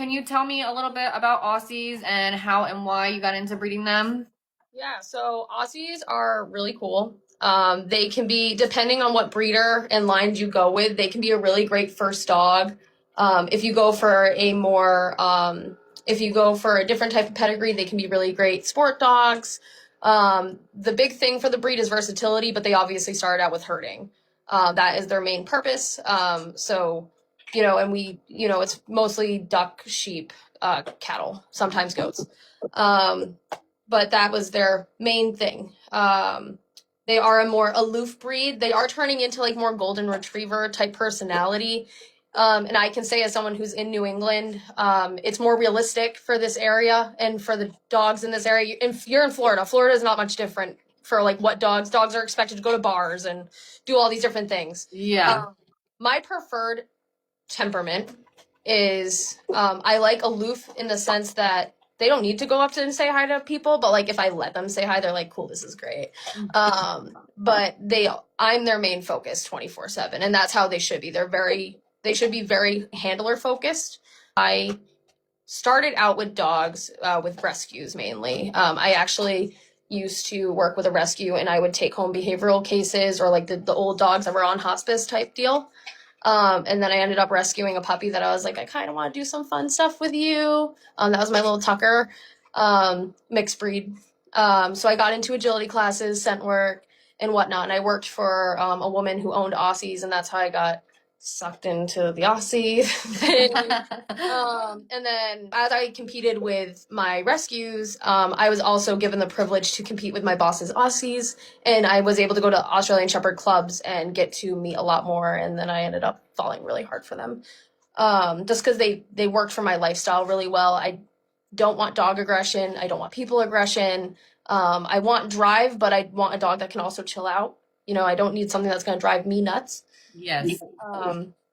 Can you tell me a little bit about Aussies and how and why you got into breeding them? Yeah, so Aussies are really cool. They can be, depending on what breeder and lines you go with, they can be a really great first dog. If you go for if you go for a different type of pedigree, they can be really great sport dogs. The big thing for the breed is versatility, but they obviously started out with herding. That is their main purpose. And it's mostly duck, sheep, cattle, sometimes goats. Um, but that was their main thing. They are a more aloof breed. They are turning into like more golden retriever type personality. And I can say as someone who's in New England, it's more realistic for this area and for the dogs in this area. If you're in Florida, Florida is not much different for like what dogs are expected to go to bars and do all these different things. Yeah. My preferred temperament is I like aloof in the sense that they don't need to go up to and say hi to people, but like if I let them say hi, they're like, cool, this is great. But I'm their main focus 24/7, and that's how they should be. They should be very handler focused. I started out with dogs, with rescues mainly. I actually used to work with a rescue, and I would take home behavioral cases or like the old dogs that were on hospice type deal. And then I ended up rescuing a puppy that I was like, I kind of want to do some fun stuff with you. That was my little Tucker, mixed breed. So I got into agility classes, scent work, and whatnot. And I worked for a woman who owned Aussies, and that's how I got sucked into the Aussie thing. And then as I competed with my rescues, I was also given the privilege to compete with my boss's Aussies, and I was able to go to Australian Shepherd clubs and get to meet a lot more. And then I ended up falling really hard for them, just because they worked for my lifestyle really well. I don't want dog aggression. I don't want people aggression. I want drive, but I want a dog that can also chill out. I don't need something that's going to drive me nuts. Yes.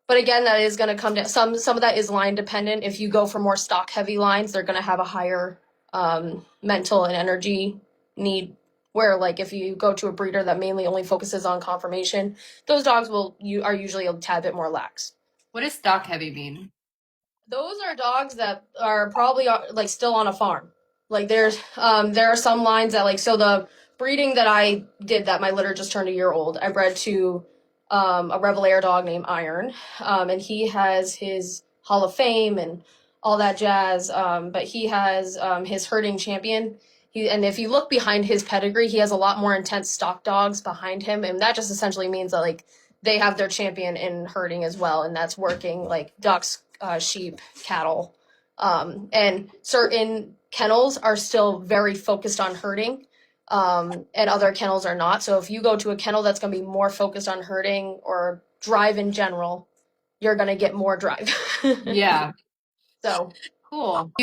But again, that is going to come down. Some of that is line dependent. If you go for more stock heavy lines, they're going to have a higher mental and energy need. Where like if you go to a breeder that mainly only focuses on conformation, those dogs are usually a tad bit more lax. What does stock heavy mean? Those are dogs that are probably like still on a farm. Like there are some lines that like, so the breeding that I did that my litter just turned a year old, I bred to a Rebel Air dog named Iron, and he has his Hall of Fame and all that jazz. But he has his herding champion. And if you look behind his pedigree, he has a lot more intense stock dogs behind him, and that just essentially means that like they have their champion in herding as well, and that's working like ducks, sheep, cattle, and certain kennels are still very focused on herding, and other kennels are not. So if you go to a kennel that's going to be more focused on herding or drive in general, you're going to get more drive. Yeah. So Cool.